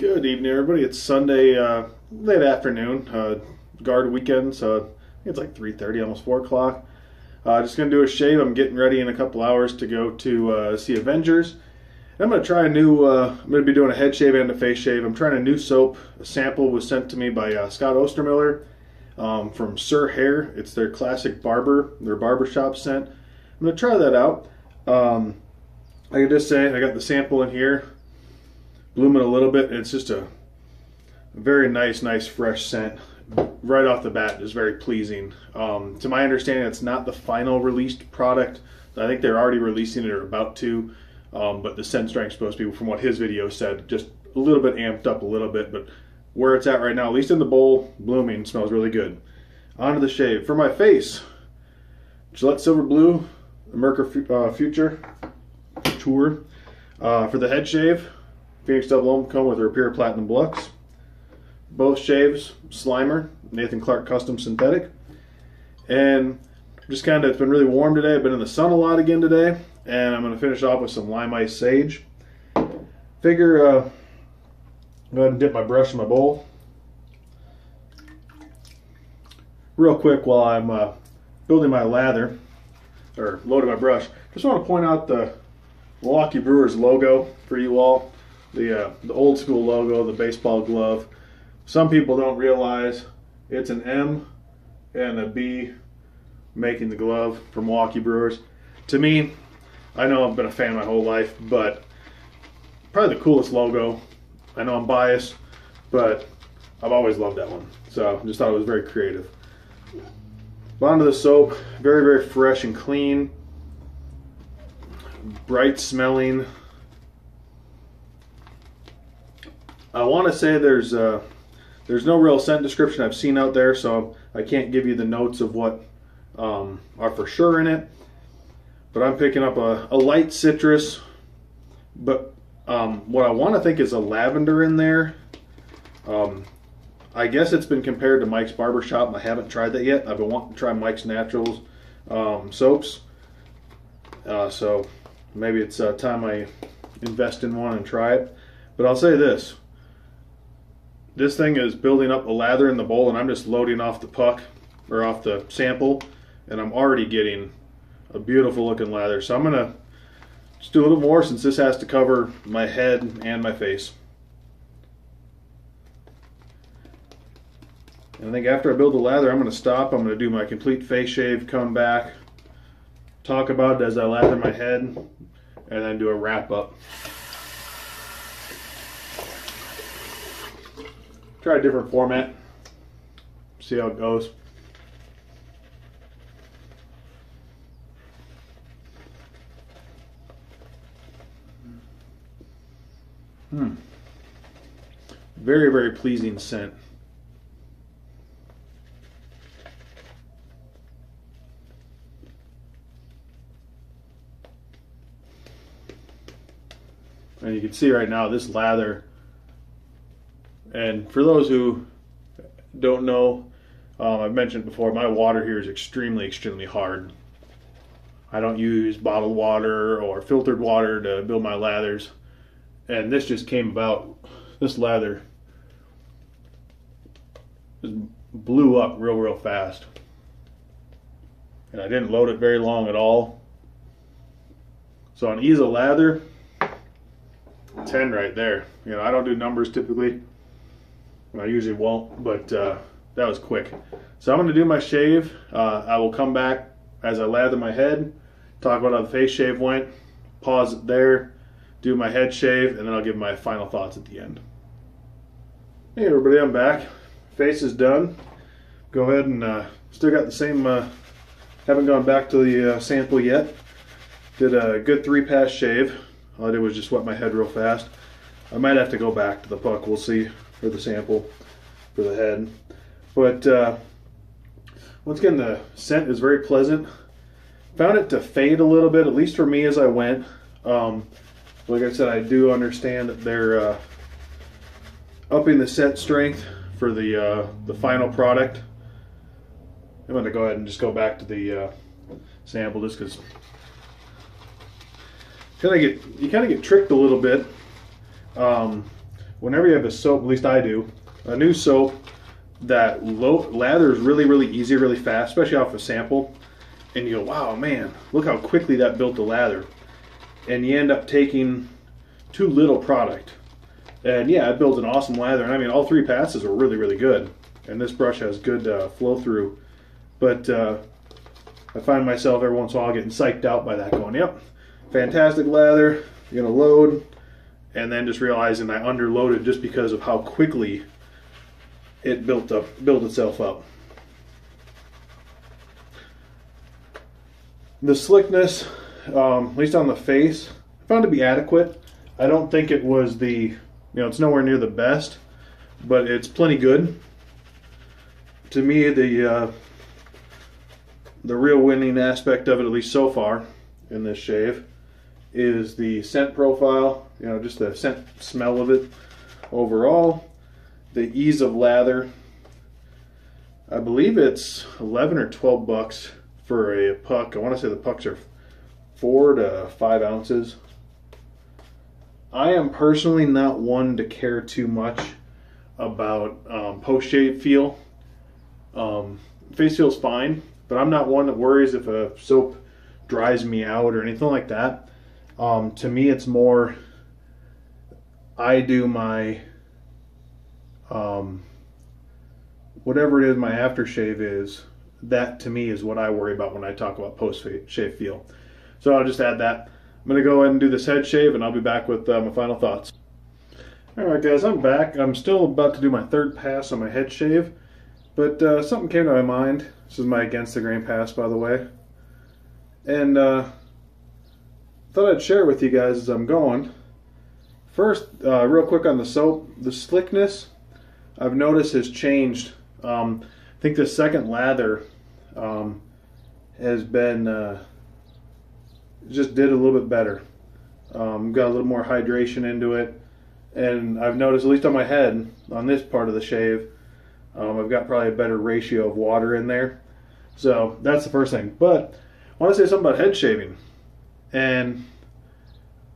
Good evening, everybody. It's Sunday, late afternoon, guard weekend, so I think it's like 3:30, almost 4 o'clock. Just going to do a shave. I'm getting ready in a couple hours to go to see Avengers. And I'm going to try a new, I'm going to be doing a head shave and a face shave. I'm trying a new soap. A sample was sent to me by Scott Ostermiller from Hare. It's their classic their barbershop scent. I'm going to try that out. I can just say I got the sample in here. Bloom it a little bit. It's just a very nice fresh scent right off the bat. Is very pleasing. To my understanding, it's not the final released product. I think they're already releasing it or about to, but the scent strength is supposed to be, from what his video said, just a little bit amped up a little bit. But where it's at right now, at least in the bowl, blooming, smells really good. On to the shave. For my face, Gillette Silver Blue, America Future Tour. For the head shave, Phoenix Double Ohm with Repair Platinum Lux. Both shaves, Slimer, Nathan Clark Custom Synthetic. And just kind of, it's been really warm today. I've been in the sun a lot again today. And I'm going to finish off with some Lime Ice Sage. Figure, go ahead and dip my brush in my bowl. Real quick while I'm building my lather, or loading my brush, just want to point out the Milwaukee Brewers logo for you all. The old school logo, the baseball glove. Some people don't realize it's an M and a B making the glove for Milwaukee Brewers. To me, I know I've been a fan my whole life, but probably the coolest logo. I know I'm biased, but I've always loved that one. So I just thought it was very creative. Onto the soap, very fresh and clean, bright smelling. I want to say there's no real scent description I've seen out there, so I can't give you the notes of what are for sure in it. But I'm picking up a light citrus, but what I want to think is a lavender in there. I guess it's been compared to Mike's Barbershop, and I haven't tried that yet. I've been wanting to try Mike's Naturals soaps, so maybe it's time I invest in one and try it. But I'll say this. This thing is building up a lather in the bowl, and I'm just loading off the puck, or off the sample, and I'm already getting a beautiful looking lather. So I'm going to just do a little more, since this has to cover my head and my face. And I think after I build the lather, I'm going to stop. I'm going to do my complete face shave, come back, talk about it as I lather my head, and then do a wrap up. Try a different format, see how it goes. Very pleasing scent. And you can see right now this lather. And for those who don't know, I've mentioned before, my water here is extremely hard. I don't use bottled water or filtered water to build my lathers. And this just came about, this lather just blew up real fast. And I didn't load it very long at all. So on ease of lather, 10 right there. You know, I don't do numbers typically. I usually won't, but that was quick. So I'm going to do my shave. I will come back as I lather my head, talk about how the face shave went, pause it there, do my head shave, and then I'll give my final thoughts at the end. Hey everybody, I'm back. Face is done. Go ahead and still got the same, haven't gone back to the sample yet. Did a good 3-pass shave. All I did was just wet my head real fast. I might have to go back to the puck, we'll see, for the sample for the head. But once again, the scent is very pleasant. Found it to fade a little bit, at least for me as I went. Like I said, I do understand that they're upping the scent strength for the final product. I'm going to go ahead and just go back to the sample, just because you kind of get tricked a little bit. whenever you have a soap, at least I do, a new soap that lathers really easy, really fast, especially off a sample, and you go, wow, man, look how quickly that built the lather. And you end up taking too little product. And yeah, it builds an awesome lather. And I mean, all 3 passes are really good. And this brush has good flow through. But I find myself every once in a while getting psyched out by that, going, yep, fantastic lather, you're gonna load, and then just realizing I underloaded just because of how quickly it built itself up. The slickness, at least on the face, I found to be adequate. I don't think it was it's nowhere near the best, but it's plenty good. To me, the real winning aspect of it, at least so far in this shave, is the scent profile, just the scent smell of it overall. The ease of lather. I believe it's 11 or 12 bucks for a puck. I want to say the pucks are 4 to 5 ounces. I am personally not one to care too much about post-shave feel. Face feels fine, but I'm not one that worries if a soap dries me out or anything like that. To me, it's more, I do my whatever it is my aftershave is, that to me is what I worry about when I talk about post-shave feel. So I'll just add that. I'm going to go ahead and do this head shave, and I'll be back with my final thoughts. Alright guys, I'm back. I'm still about to do my 3rd pass on my head shave, but something came to my mind. This is my against the grain pass, by the way. And thought I'd share with you guys as I'm going. First, real quick on the soap, the slickness I've noticed has changed. I think the second lather has been just did a little bit better. Got a little more hydration into it, and I've noticed, at least on my head, on this part of the shave, I've got probably a better ratio of water in there. So that's the first thing. But I want to say something about head shaving, and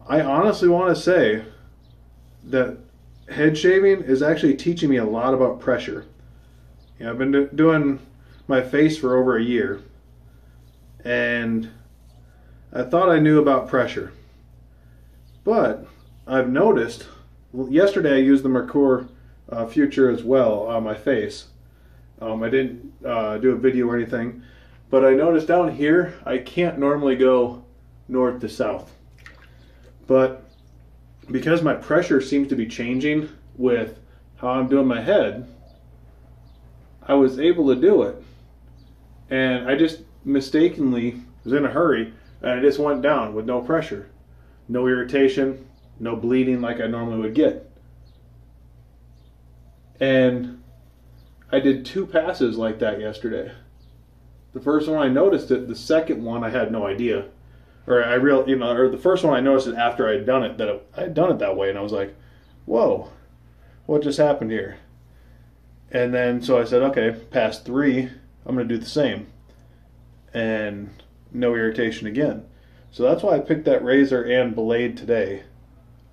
I honestly want to say that head shaving is actually teaching me a lot about pressure. I've been doing my face for over a year, and I thought I knew about pressure, but I've noticed, yesterday I used the Mercure Future as well on my face. I didn't do a video or anything, but I noticed down here I can't normally go north to south, but because my pressure seems to be changing with how I'm doing my head, I was able to do it. And I just mistakenly was in a hurry, and I just went down with no pressure, no irritation, no bleeding like I normally would get. And I did 2 passes like that yesterday. The first one I noticed it, the second one I had no idea. Or the first one I noticed it after I had done it, that I had done it that way, and I was like, whoa, what just happened here? And then so I said, okay, pass 3, I'm going to do the same. And no irritation again. So that's why I picked that razor and blade today.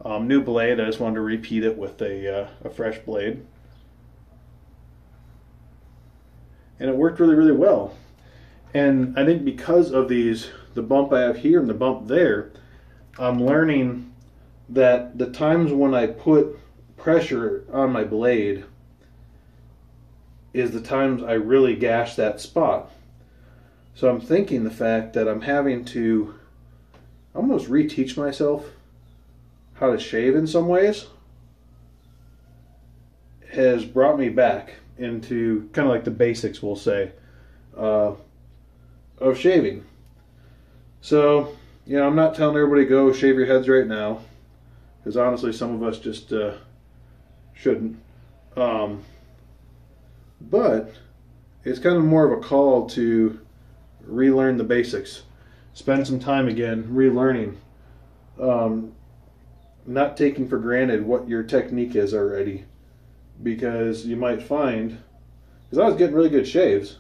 New blade, I just wanted to repeat it with a fresh blade. And it worked really well. And I think because of the bump I have here and the bump there, I'm learning that the times when I put pressure on my blade is the times I really gash that spot. So I'm thinking the fact that I'm having to almost reteach myself how to shave in some ways has brought me back into kind of like the basics, we'll say, of shaving. So, I'm not telling everybody go shave your heads right now, because honestly some of us just shouldn't. But it's kind of more of a call to relearn the basics. Spend some time again relearning. Not taking for granted what your technique is already. Because you might find, because I was getting really good shaves,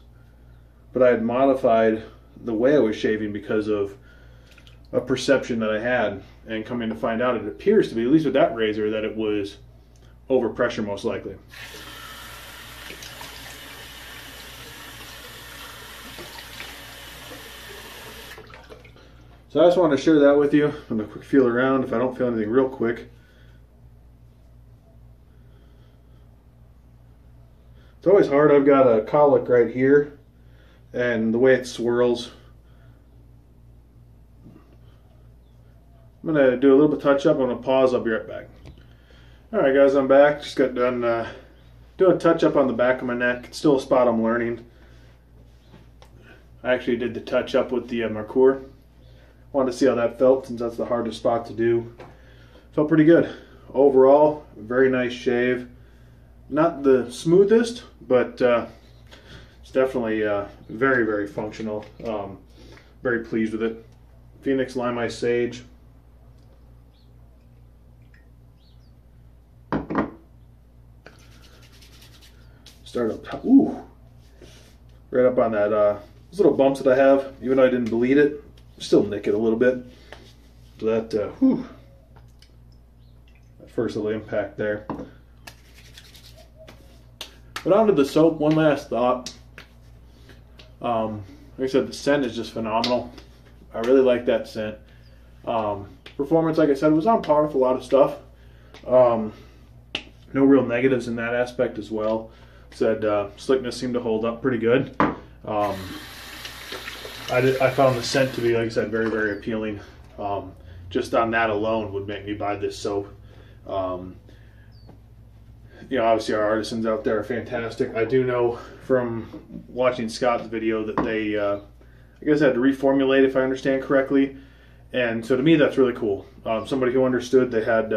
but I had modified the way I was shaving because of a perception that I had, and coming to find out it appears to be, at least with that razor, that it was overpressure most likely. So I just wanted to share that with you. I'm going to quick feel around if I don't feel anything real quick. It's always hard. I've got a colic right here, and the way it swirls. I'm going to do a little bit of touch up. I'm going to pause. I'll be right back. Alright guys, I'm back. Just got done doing a touch up on the back of my neck. It's still a spot I'm learning. I actually did the touch up with the Mercure. Wanted to see how that felt since that's the hardest spot to do. Felt pretty good. Overall, very nice shave. Not the smoothest, but it's definitely very, very functional. Very pleased with it. Phoenix Lime Ice Sage. Start up top. Ooh, right up on that those little bumps that I have. Even though I didn't bleed it, still nick it a little bit. So that that first little impact there. But onto the soap. One last thought. Like I said, the scent is just phenomenal. I really like that scent. Performance, like I said, was on par with a lot of stuff. No real negatives in that aspect as well. Said slickness seemed to hold up pretty good. I found the scent to be, like I said, very, very appealing. Just on that alone would make me buy this soap. You know, obviously our artisans out there are fantastic. I do know from watching Scott's video that they, I guess, had to reformulate, if I understand correctly. And so to me, that's really cool. Somebody who understood they had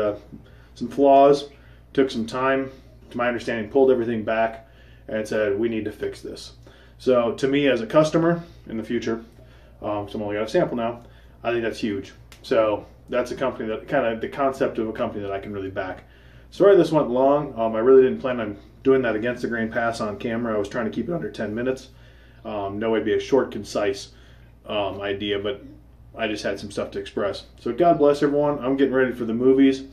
some flaws, took some time, to my understanding, pulled everything back and said, we need to fix this. So to me as a customer in the future, so I'm only got a sample now, I think that's huge. So that's a company that kind of the concept of a company that I can really back. Sorry this went long. I really didn't plan on doing that against the grain pass on camera. I was trying to keep it under 10 minutes. No way to be a short, concise idea, but I just had some stuff to express. So God bless everyone. I'm getting ready for the movies.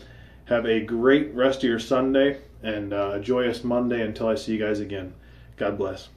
Have a great rest of your Sunday and a joyous Monday until I see you guys again. God bless.